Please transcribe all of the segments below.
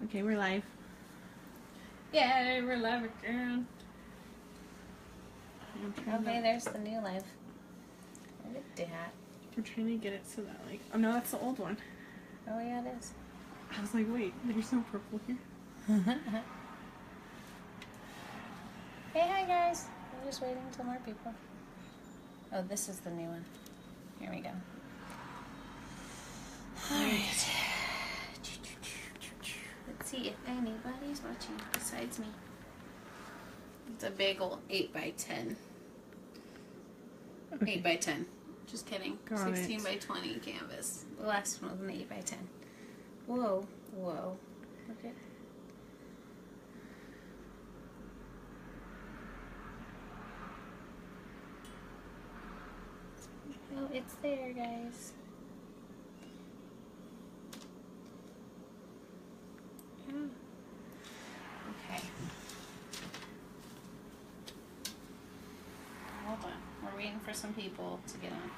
Okay, we're live. Yeah, we're live again. Okay, there's the new live. Look at that. I'm trying to get it so that, like, oh no, that's the old one. Oh yeah, it is. I was like, wait, there's no purple here. Hey, hi guys. I'm just waiting until more people. Oh, this is the new one. Here we go. Alright. Let's see if anybody's watching besides me. It's a big old 8x10. Okay. 8x10. Just kidding. Got 16 it. by 20 canvas. The last one was an 8x10. Whoa, whoa. Look at. Oh, it's there, guys. Okay. Hold on. We're waiting for some people to get on.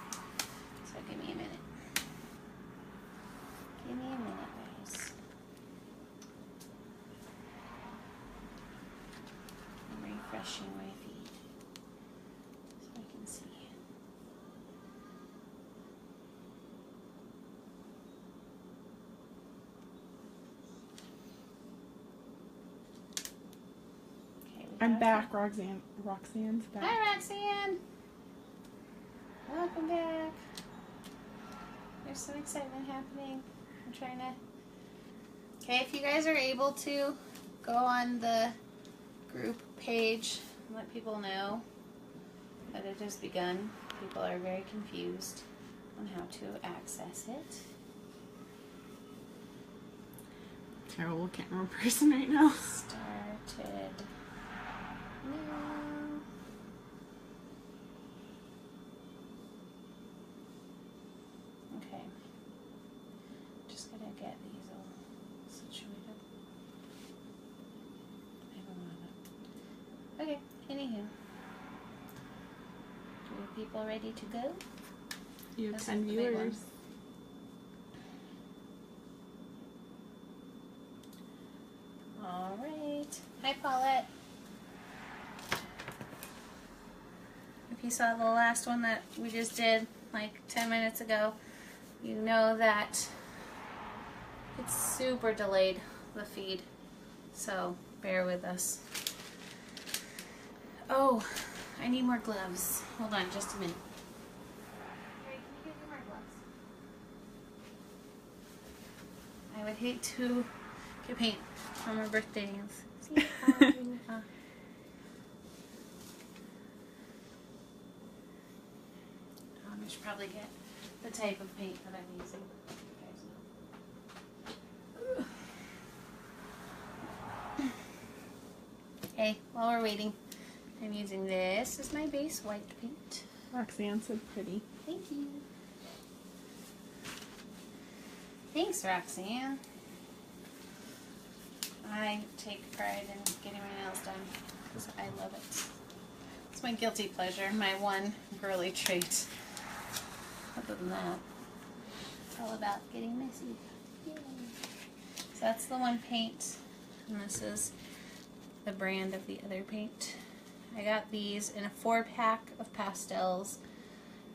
So give me a minute. Give me a minute, guys. I'm refreshing my feed so I can see. Okay, I'm back, Roxanne. Roxanne's back. Hi, Roxanne. Welcome back. There's some excitement happening. I'm trying to. Okay, if you guys are able to go on the group page and let people know that it has begun. People are very confused on how to access it. Terrible camera person right now. Started now. Okay. Just gotta get these all situated. I don't know. Okay, anywho. Are people ready to go? You have That's 10 the big one. viewers. Alright. Hi, Paulette. If you saw the last one that we just did, like 10 minutes ago, you know that it's super delayed, the feed. So, bear with us. Oh, I need more gloves. Hold on just a minute. Can you give me more gloves? I would hate to get paint on my birthday dance. See? I should probably get the type of paint that I'm using. Okay, while we're waiting, I'm using this as my base white paint. Roxanne said pretty. Thank you. Thanks, Roxanne. I take pride in getting my nails done because I love it. It's my guilty pleasure, my one girly trait. Other than that, it's all about getting messy. Yay. So that's the one paint, and this is the brand of the other paint. I got these in a 4-pack of pastels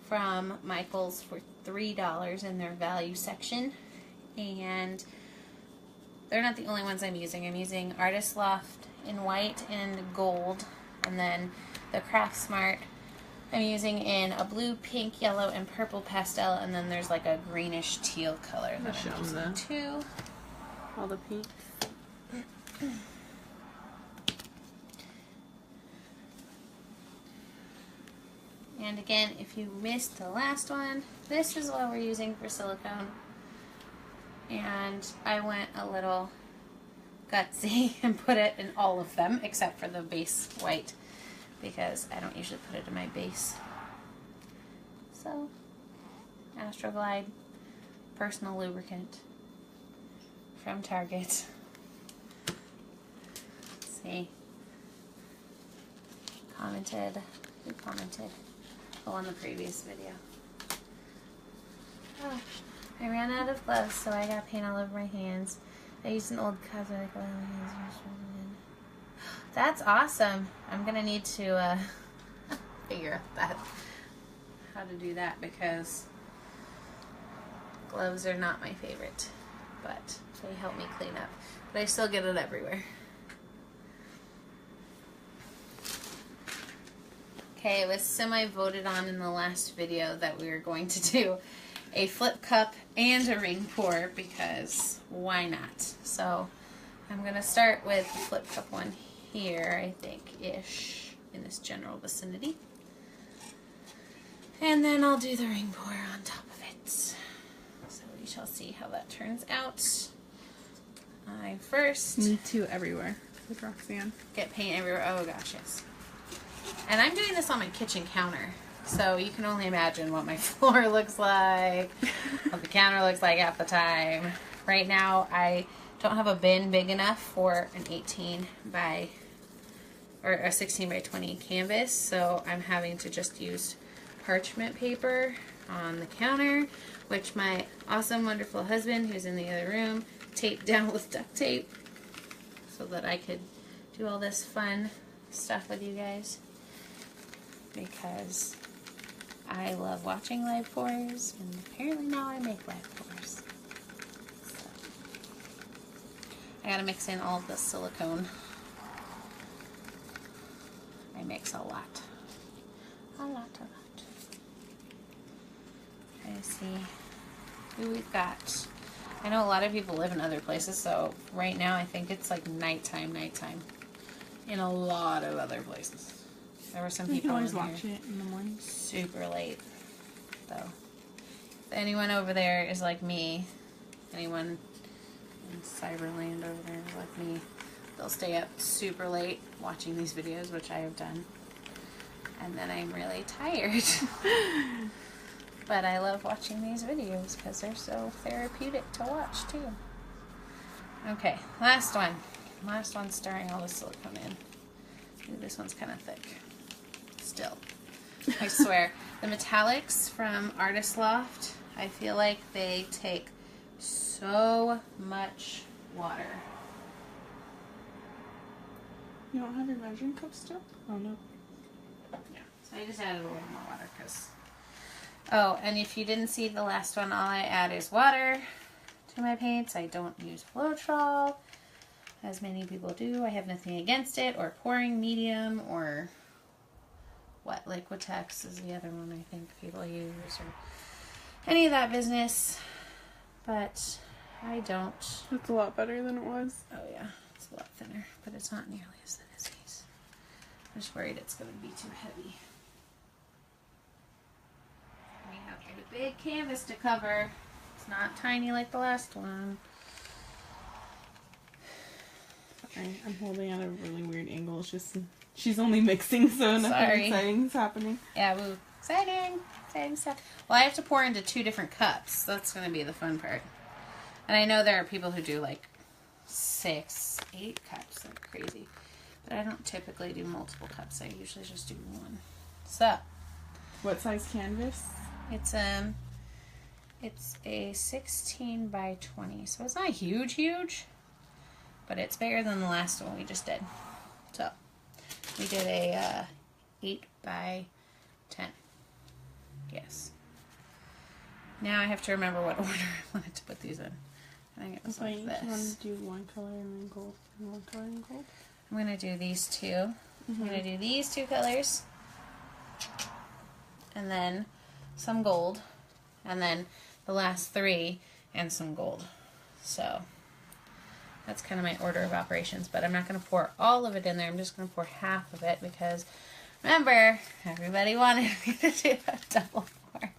from Michael's for $3 in their value section, and they're not the only ones I'm using. I'm using Artist Loft in white and gold, and then the Craft Smart I'm using in a blue, pink, yellow, and purple pastel, and then there's like a greenish teal color that I'm using too. All the pinks. And again, if you missed the last one, this is what we're using for silicone. And I went a little gutsy and put it in all of them except for the base white, because I don't usually put it in my base. So, Astroglide personal lubricant from Target. Let's see. Who commented? Oh, on the previous video. Oh, I ran out of gloves, so I got paint all over my hands. I used an old cosmetic oil. That's awesome. I'm gonna need to figure out how to do that, because gloves are not my favorite, but they help me clean up. But I still get it everywhere. Okay, it was semi-voted on in the last video that we were going to do a flip cup and a ring pour, because why not? So I'm going to start with the flip cup one here, I think-ish, in this general vicinity. And then I'll do the ring pour on top of it. So we shall see how that turns out. I first... Me too, everywhere with Roxanne. Get paint everywhere. Oh gosh, yes. And I'm doing this on my kitchen counter, so you can only imagine what my floor looks like, what the counter looks like half the time. Right now, I don't have a bin big enough for an 16 by 20 canvas, so I'm having to just use parchment paper on the counter, which my awesome, wonderful husband, who's in the other room, taped down with duct tape so that I could do all this fun stuff with you guys, because I love watching live pours, and apparently now I make live pours. So, I gotta mix in all of the silicone. I mix a lot. A lot. Trying to see who we've got. I know a lot of people live in other places, so right now I think it's like nighttime in a lot of other places. There were some people can always in watch here it in the morning. super late, though. If anyone over there is like me, anyone in Cyberland over there is like me, they'll stay up super late watching these videos, which I have done, and then I'm really tired. But I love watching these videos because they're so therapeutic to watch too. Okay, last one. Last one, stirring all the silicone in. Ooh, this one's kind of thick. Still, I swear. The metallics from Artist Loft, I feel like they take so much water. You don't have your measuring cup still? Oh no. Yeah, so I just added a little more water because... Oh, and if you didn't see the last one, all I add is water to my paints. I don't use Floetrol, as many people do. I have nothing against it, or pouring medium, or what, Liquitex is the other one I think people use, or any of that business. But I don't. It's a lot better than it was. Oh yeah, it's a lot thinner, but it's not nearly as thin as these. I'm just worried it's going to be too heavy. We have a big canvas to cover. It's not tiny like the last one. Sorry, I'm holding at a really weird angle. It's just she's only mixing, so nothing exciting is happening. Yeah, woo. Exciting stuff. Well, I have to pour into 2 different cups. That's going to be the fun part. And I know there are people who do like 6, 8 cups. They're crazy. But I don't typically do multiple cups. I usually just do 1. So, what size canvas? It's a 16 by 20, so it's not huge, but it's bigger than the last one we just did. So we did a 8 by 10. Yes. Now I have to remember what order I wanted to put these in. I think it was like You this. want to do one color and then gold, and one color and gold? I'm going to do these 2. I'm going to do these 2 colors, and then some gold, and then the last 3 and some gold. So that's kind of my order of operations, but I'm not going to pour all of it in there. I'm just going to pour half of it because, remember, everybody wanted me to do a double pour,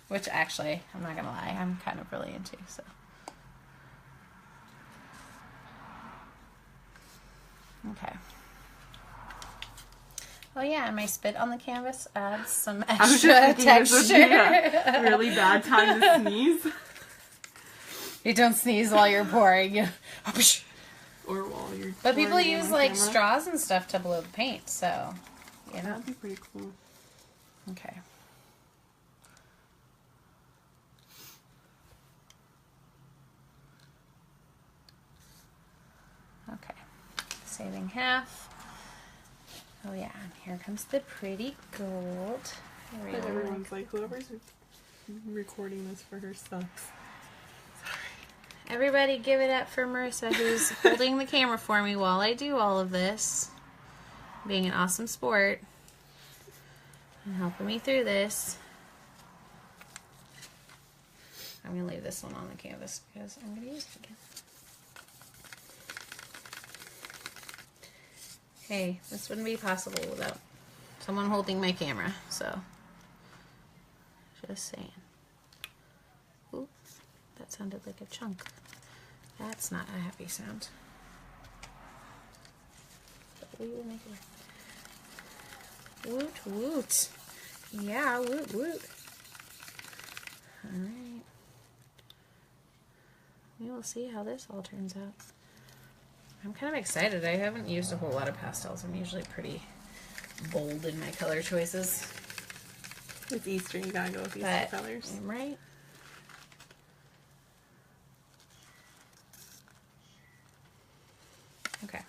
which actually, I'm not going to lie, I'm kind of really into, so. Okay. Oh yeah, and my spit on the canvas adds some extra texture. A really bad time to sneeze. You don't sneeze while you're pouring. Or while you're But people pouring use on like camera. straws and stuff to blow the paint, so you know. That'd be pretty cool. Okay. saving half. Oh yeah, and here comes the pretty gold. But everyone's like, whoever's recording this for her sucks. Everybody give it up for Marissa, who's holding the camera for me while I do all of this. Being an awesome sport. And helping me through this. I'm going to leave this one on the canvas because I'm going to use it again. Hey, this wouldn't be possible without someone holding my camera, so just saying. Ooh, that sounded like a chunk. That's not a happy sound. But we will make it work. Woot woot. Yeah, woot woot. Alright. We will see how this all turns out. I'm kind of excited. I haven't used a whole lot of pastels. I'm usually pretty bold in my color choices. It's Easter, you gotta go with Easter colors. Right? Okay.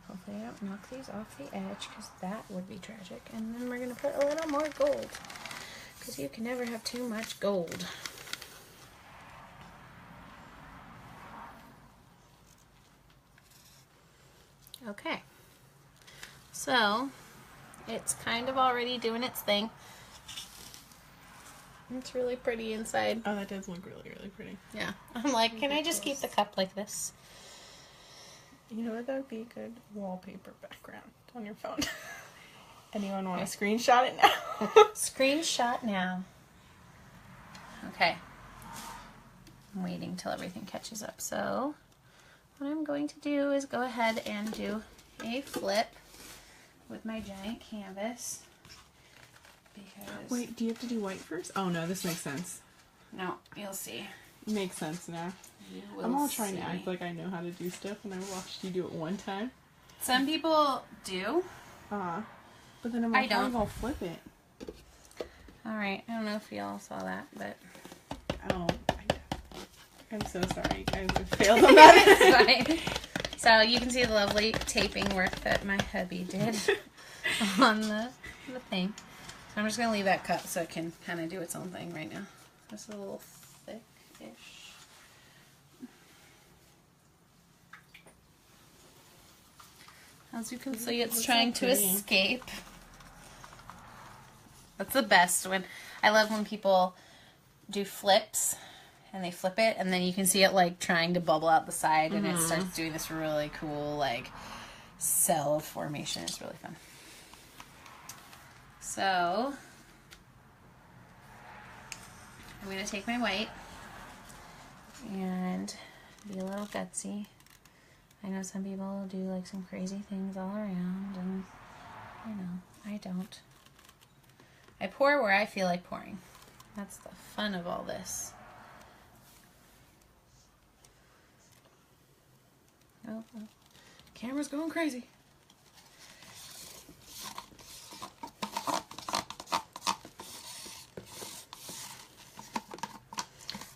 Hopefully I don't knock these off the edge because that would be tragic. And then we're going to put a little more gold because you can never have too much gold. Okay, so it's kind of already doing its thing. It's really pretty inside. Oh, that does look really, really pretty. Yeah, I'm like, can I just keep the cup like this? You know what, that would be a good wallpaper background on your phone. Anyone want to screenshot it now? Screenshot now. Okay. I'm waiting till everything catches up. So what I'm going to do is go ahead and do a flip with my giant canvas. Because wait, do you have to do white first? Oh no, this makes sense. No, you'll see. Makes sense now. I'm all trying to act like I know how to do stuff, and I watched you do it one time. Some people do. But then I'm like, how do I flip it? Alright, I don't know if y'all saw that, but... Oh, I'm so sorry, guys. I failed on that. It's fine. So you can see the lovely taping work that my hubby did on the thing. So I'm just going to leave that cut so it can kind of do its own thing right now. It's a little thick-ish. As you can see, it's trying to escape. That's the best. I love when people do flips and they flip it and then you can see it like trying to bubble out the side and it starts doing this really cool like cell formation. It's really fun. So I'm going to take my white and be a little gutsy. I know some people do like some crazy things all around and I don't. I pour where I feel like pouring. That's the fun of all this. Oh, camera's going crazy.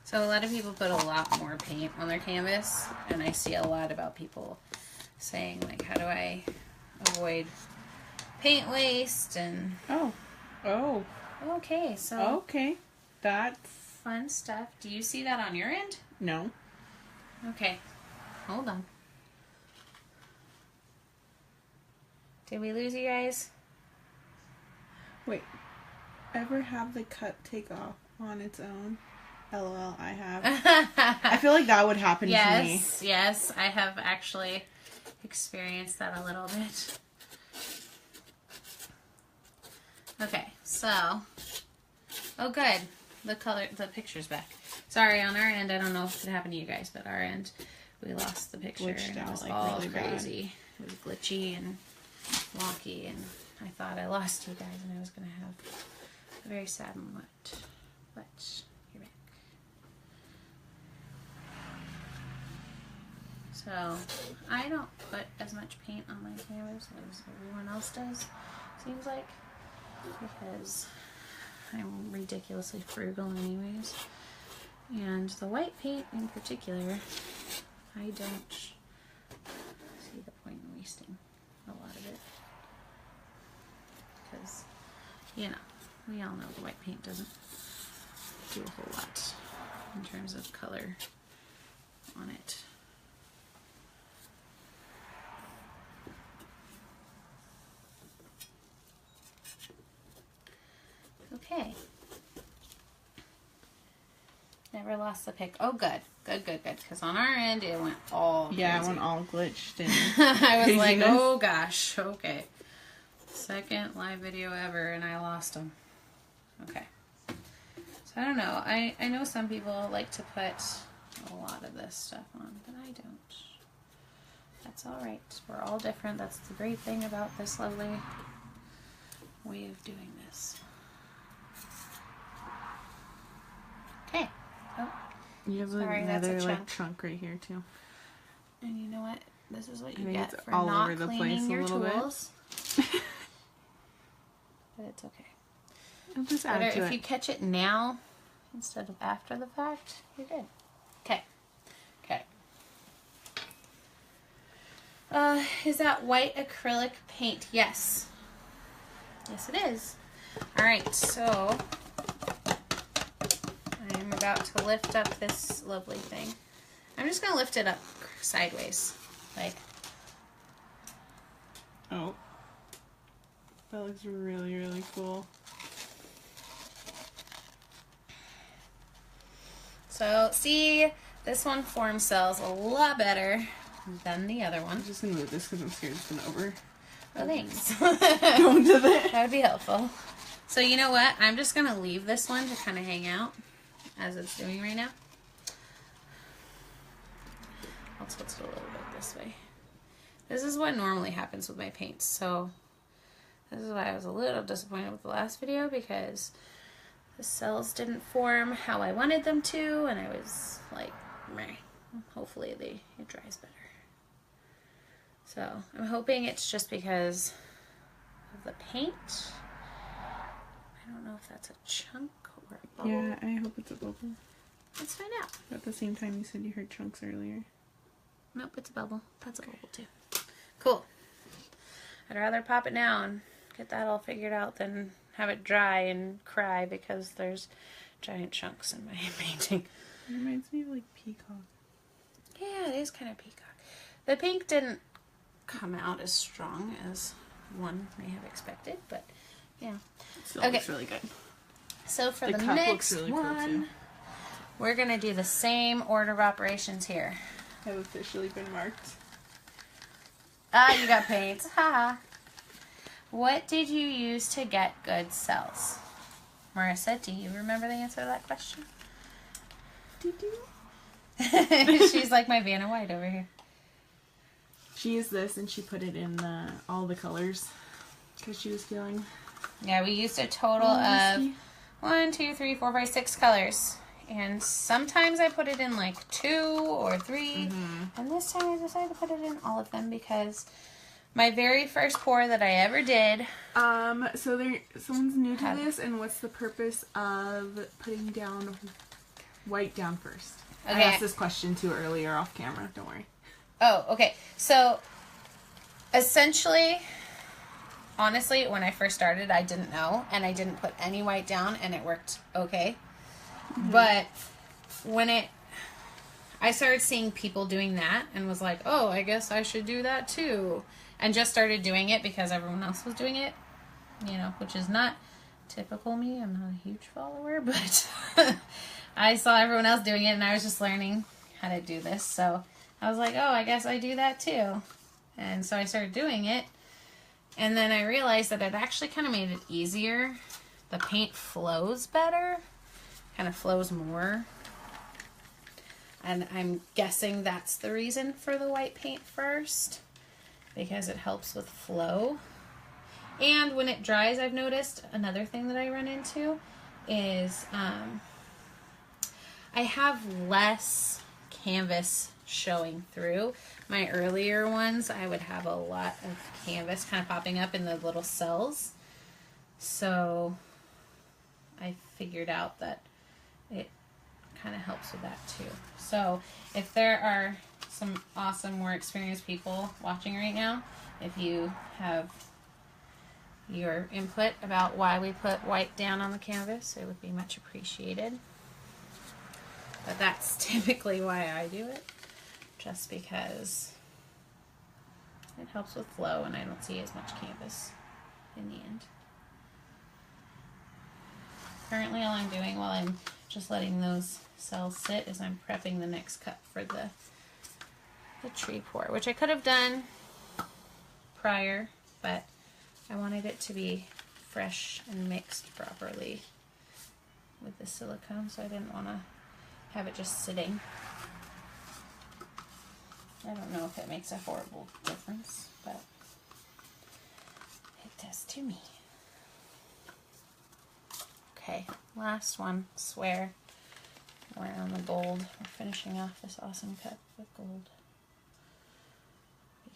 So a lot of people put a lot more paint on their canvas, and I see a lot about people saying like, how do I avoid paint waste and... Oh. Okay, so... Okay. That's... fun stuff. Do you see that on your end? No. Okay. Hold on. Did we lose you guys? Wait. Ever have the cut take off on its own? LOL, I have. I feel like that would happen to me. Yes, I have actually experienced that a little bit. Okay, so... Oh, good. The picture's back. Sorry, on our end, I don't know if it happened to you guys, but our end, we lost the picture. Glitched and it was out, like, all really crazy. Bad. It was glitchy and wonky, and I thought I lost you guys, and I was going to have a very sad moment. But you're back. So, I don't put as much paint on my canvas as everyone else does, seems like, because I'm ridiculously frugal anyways. And the white paint in particular, I don't wasting a lot of it. Because, you know, we all know the white paint doesn't do a whole lot in terms of color on it. Okay. Never lost the pick. Oh, good. Good, good, good. Because on our end, it went all crazy. Yeah, it went all glitched. And I was like, oh, gosh. Okay. Second live video ever, and I lost them. Okay. So, I don't know. I know some people like to put a lot of this stuff on, but I don't. That's all right. We're all different. That's the great thing about this lovely way of doing this. Okay. Oh, you have another like chunk right here too. And you know what? This is what you get for all not over the cleaning place your tools. But it's okay. I'll just add to if you catch it now instead of after the fact, you're good. Okay. Okay. Is that white acrylic paint? Yes. Yes, it is. All right, so I'm about to lift up this lovely thing. I'm just going to lift it up sideways. Like. Oh. That looks really, really cool. So, see, this one form cells a lot better than the other one. I'm just going to move this because I'm scared it's going to over. Oh, thanks. Go into there. That would be helpful. So, you know what? I'm just going to leave this one to kind of hang out as it's doing right now. I'll tilt it a little bit this way. This is what normally happens with my paints. So, this is why I was a little disappointed with the last video, because the cells didn't form how I wanted them to, and I was like, meh. Hopefully it dries better. So I'm hoping it's just because of the paint. I don't know if that's a chunk or a bubble. Yeah, I hope it's a bubble. Let's find out. At the same time, you said you heard chunks earlier. Nope, it's a bubble. That's a bubble too. Cool. I'd rather pop it now and get that all figured out than have it dry and cry because there's giant chunks in my painting. It reminds me of like peacock. Yeah, it is kind of peacock. The pink didn't come out as strong as one may have expected, but yeah. It still looks really good. So for the next really one, cool we're going to do the same order of operations here. I've officially been marked. Ah, you got paint. Haha. What did you use to get good cells? Marissa, do you remember the answer to that question? She's like my Vanna White over here. She used this and she put it in all the colors because she was feeling. Yeah, we used a total of 1, 2, 3, 4, 5, 6 colors. And sometimes I put it in like 2 or 3. And this time I decided to put it in all of them because my very first pour that I ever did. So someone's new to this, and what's the purpose of putting down white down first? Okay. I asked this question too earlier off camera. Don't worry. Oh, okay. So essentially, honestly, when I first started, I didn't know, and I didn't put any white down, and it worked okay. But when I started seeing people doing that and was like, oh, I guess I should do that too. And just started doing it because everyone else was doing it, you know, which is not typical me. I'm not a huge follower, but I saw everyone else doing it and I was just learning how to do this. So I was like, oh, I guess I do that too. And so I started doing it. And then I realized that it actually kind of made it easier. The paint flows better. Kind of flows more. And I'm guessing that's the reason for the white paint first, because it helps with flow. And when it dries, I've noticed another thing that I run into is I have less canvas showing through. My earlier ones, I would have a lot of canvas kind of popping up in the little cells. So I figured out that it kind of helps with that too. So if there are some awesome, more experienced people watching right now. If you have your input about why we put white down on the canvas, it would be much appreciated. But that's typically why I do it, just because it helps with flow and I don't see as much canvas in the end. Currently all I'm doing while I'm just letting those cells sit is I'm prepping the next cut for the tree pour, which I could have done prior, but I wanted it to be fresh and mixed properly with the silicone, so I didn't want to have it just sitting. I don't know if it makes a horrible difference, but it does to me. Okay, last one, swear. We're on the gold. We're finishing off this awesome cut with gold.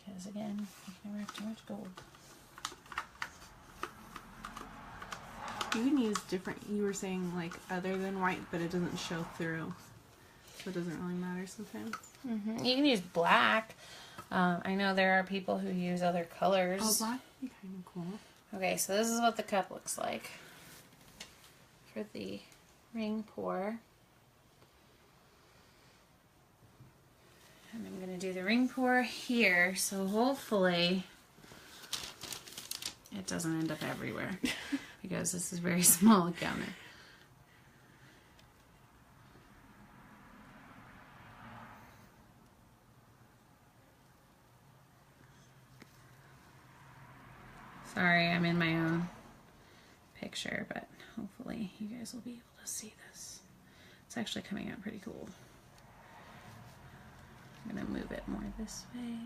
Because again, you can never have too much gold. You can use different, you were saying like other than white, but it doesn't show through. So it doesn't really matter sometimes. You can use black. I know there are people who use other colors. Oh, black would be kind of cool. Okay, so this is what the cup looks like for the ring pour. And I'm going to do the ring pour here, so hopefully it doesn't end up everywhere because this is very small a counter. Sorry, I'm in my own picture, but hopefully you guys will be able to see this. It's actually coming out pretty cool. I'm going to move it more this way.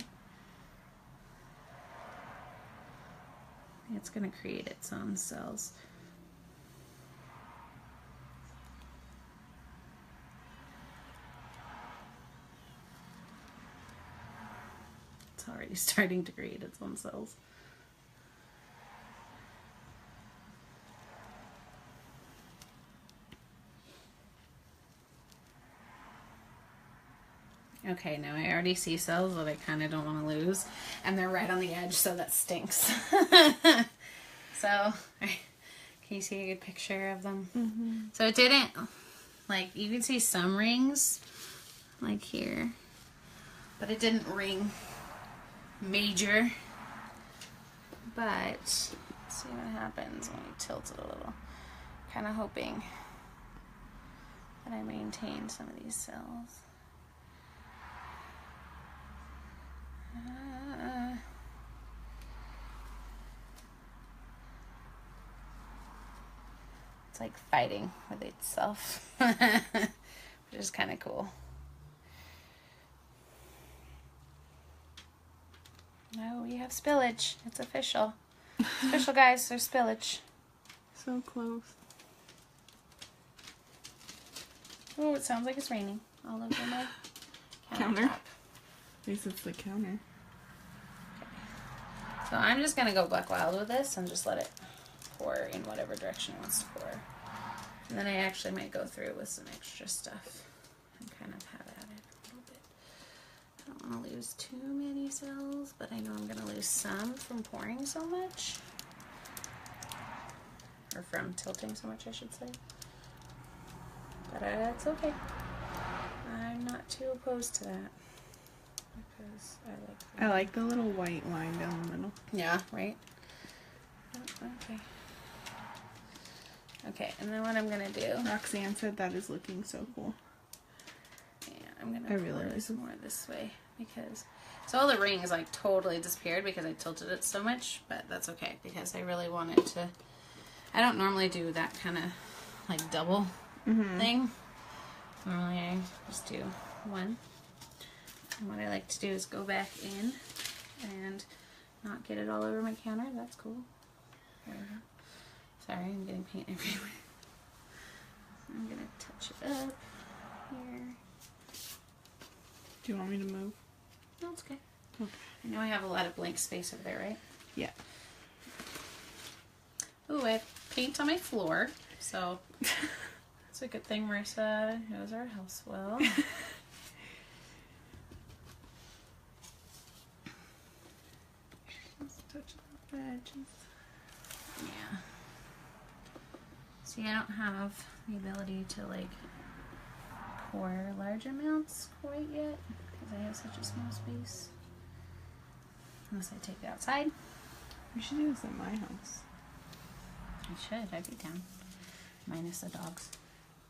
It's going to create its own cells. It's already starting to create its own cells. Okay, now I already see cells that I kind of don't want to lose, and they're right on the edge, so that stinks. So, can you see a good picture of them? Mm-hmm. So it didn't, like, you can see some rings, like here, but it didn't ring major. But, let's see what happens when we tilt it a little. Kind of hoping that I maintain some of these cells. It's like fighting with itself, which is kind of cool. No, we have spillage. It's official. It's official, guys. There's spillage. So close. Oh, it sounds like it's raining all over my counter. countertop. At least it's the counter. Okay. So I'm just going to go buck wild with this and just let it pour in whatever direction it wants to pour. And then I actually might go through with some extra stuff and kind of have at it a little bit. I don't want to lose too many cells, but I know I'm going to lose some from pouring so much. Or from tilting so much, I should say. But it's okay. I'm not too opposed to that. Because I like the little white line down the middle. Yeah, right? Oh, okay. Okay, and then what I'm going to do... Roxanne said that is looking so cool. Yeah, I'm going to pour this more this way. Because... So all the rings like totally disappeared because I tilted it so much. But that's okay because I really wanted to... I don't normally do that kind of like double thing. Normally I just do one. And what I like to do is go back in and not get it all over my counter. That's cool. There we go. Sorry, I'm getting paint everywhere. I'm going to touch it up here. Do you want me to move? No, it's okay. Okay. I know I have a lot of blank space over there, right? Yeah. Ooh, I have paint on my floor, so it's a good thing Marissa knows our house well. edges. Yeah. See, I don't have the ability to like pour large amounts quite yet because I have such a small space. Unless I take it outside. We should do this at my house. I should. I'd be down. Minus the dogs.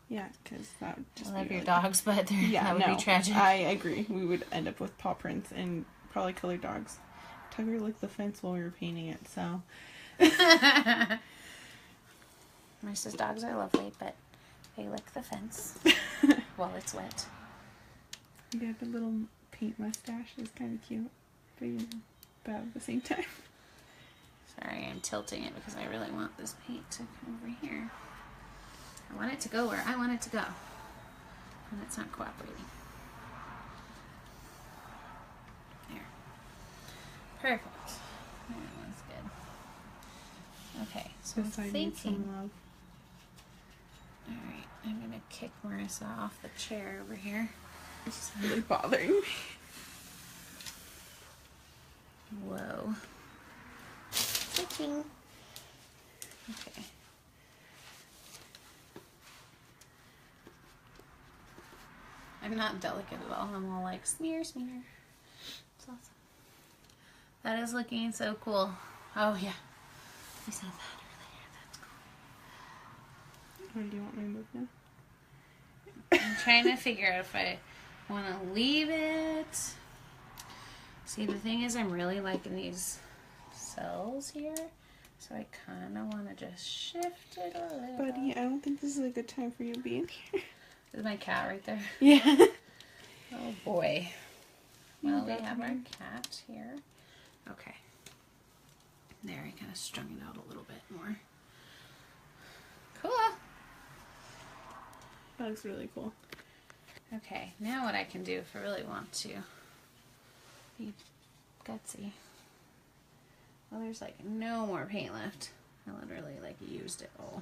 Yeah, because that would just I love be your really dogs, but that would be tragic. I agree. We would end up with paw prints and probably colored dogs. Tugger licked the fence while we were painting it, so. Marissa's dogs are lovely, but they lick the fence while it's wet. They have a little paint mustache. It's kind of cute, but you know, bad at the same time. Sorry, I'm tilting it because I really want this paint to come over here. I want it to go where I want it to go. And it's not cooperating. There. Perfect. That one's good. Okay, so This I'm side needs thinking... some love. Alright, I'm going to kick Marissa off the chair over here. It's really bothering me. Whoa. Kicking. Okay. I'm not delicate at all. I'm all like, smear, smear. It's awesome. That is looking so cool. Oh, yeah. We saw that earlier. That's cool. Or do you want me to move now? I'm trying to figure out if I want to leave it. See, the thing is, I'm really liking these cells here. So I kind of want to just shift it a little. Buddy, I don't think this is a good time for you being here. There's my cat right there. Yeah. Oh boy. Well, we have our cat here. Okay. There, I kind of strung it out a little bit more. Cool. That looks really cool. Okay, now what I can do if I really want to be gutsy. Well, there's like no more paint left. I literally like used it all.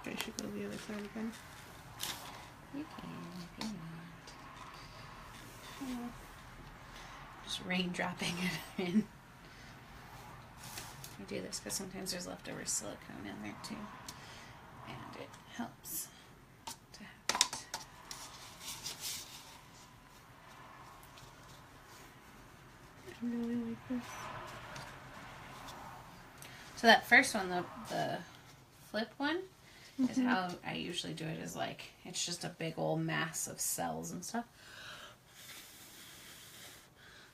I should go the other side again. You can if you want. Just raindropping it in. I do this because sometimes there's leftover silicone in there too. And it helps to have it. I really like this. So that first one, the flip one, is how I usually do it, is like, it's just a big old mass of cells and stuff.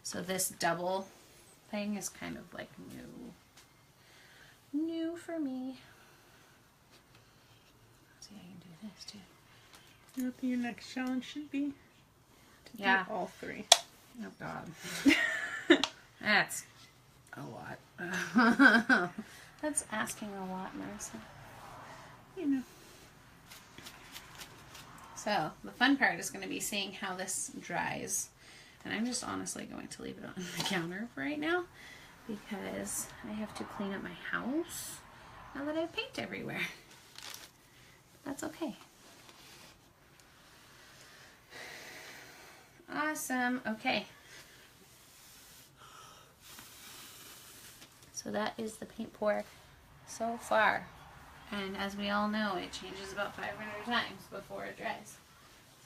So this double thing is kind of like new for me. See, I can do this too. You know what your next challenge should be? To do all three. Oh God. That's a lot. That's asking a lot, Marissa. You know. So, the fun part is going to be seeing how this dries. And I'm just honestly going to leave it on the counter for right now because I have to clean up my house now that I have paint everywhere. That's okay. Awesome. Okay. So that is the paint pour so far. And as we all know, it changes about 500 times before it dries.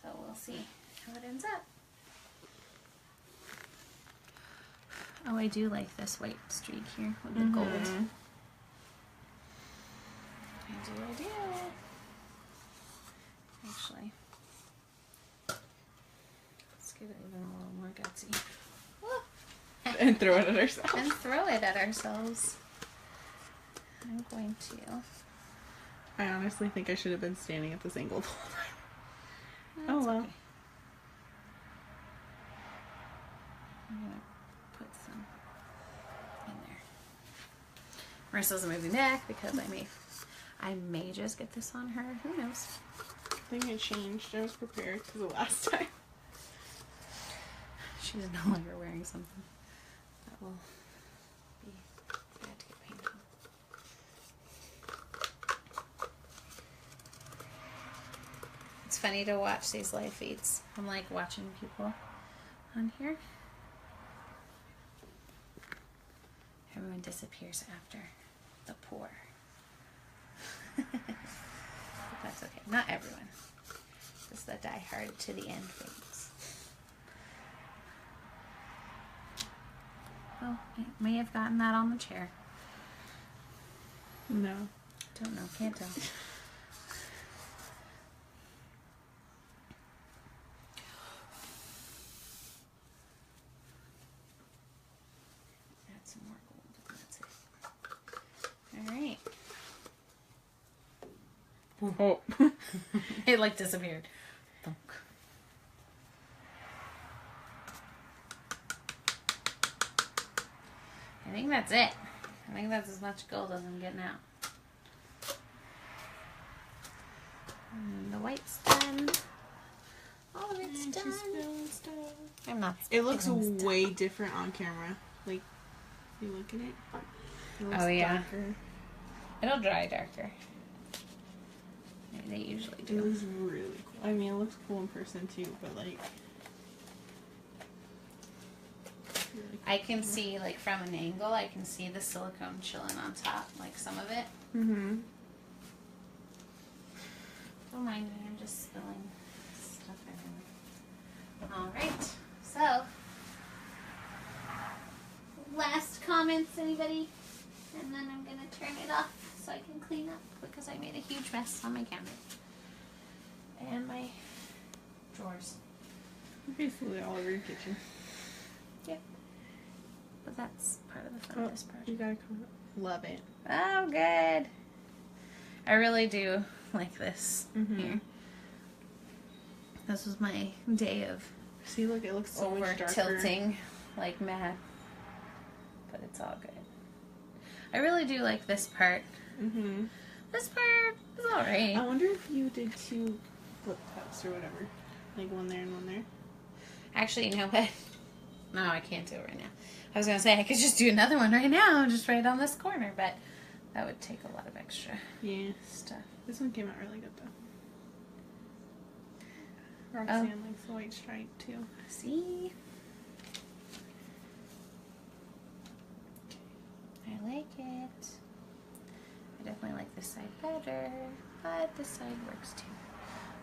So we'll see how it ends up. Oh, I do like this white streak here with the gold. I do. Actually, let's give it even a little more gutsy. And throw it at ourselves. And throw it at ourselves. I'm going to. I honestly think I should have been standing at this angle the whole time. That's well. Okay. I'm going to put some in there. Marissa's moving back because I may just get this on her. Who knows? I think I changed. I was prepared because the last time. She's no longer wearing something that will be bad to get paint on. It's funny to watch these live feeds. I'm like watching people on here. Everyone disappears after the pour. But that's okay. Not everyone. Just the die-hard to the end things. Oh, I may have gotten that on the chair. No. Don't know. Can't tell. Add some more gold. That's it. All right. Oh. It like disappeared. Thunk. I think that's it. I think that's as much gold as I'm getting out. And the white's done. All of it's done. I'm not. It looks way different on camera. Like, you look at it. It looks darker. It'll dry darker. They usually do. It looks really cool. I mean, it looks cool in person too, but like... I can see, like, from an angle, I can see the silicone chilling on top, like some of it. Mm-hmm. Don't mind me, I'm just spilling stuff everywhere. Alright, so, last comments, anybody? And then I'm gonna turn it off so I can clean up because I made a huge mess on my counter. And my drawers. Basically all over your kitchen. Yep. But that's part of the fun of this project. You gotta come. Love it. Oh, good. I really do like this here. This was my day of See, look, it looks so much darker. tilting like mad. But it's all good. I really do like this part. Mm-hmm. This part is alright. I wonder if you did 2 flip cups or whatever. Like one there and one there. Actually, you know what? No, I can't do it right now. I was going to say I could just do another one right now, just right on this corner, but that would take a lot of extra stuff. This one came out really good though. Roxanne likes the white stripe too. See? I like it. I definitely like this side better, but this side works too.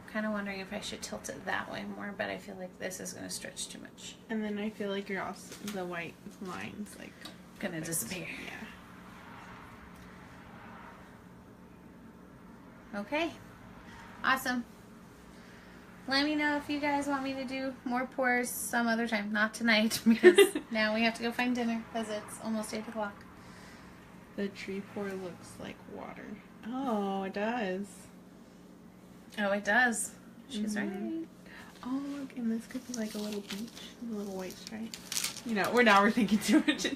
I'm kind of wondering if I should tilt it that way more, but I feel like this is going to stretch too much. And then I feel like you're also, the white line's like going to disappear. Yeah. Okay. Awesome. Let me know if you guys want me to do more pours some other time. Not tonight, because now we have to go find dinner, because it's almost 8 o'clock. The tree pour looks like water. Oh, it does. Oh, it does. She's right. Oh, look, and this could be like a little beach, a little white stripe. You know, we're thinking too much.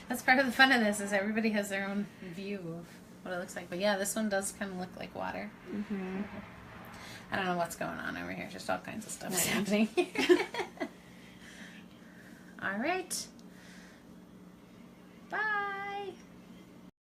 That's part of the fun of this, is everybody has their own view of what it looks like. But yeah, this one does kind of look like water. Mm-hmm. I don't know what's going on over here. Just all kinds of stuff is happening. All right.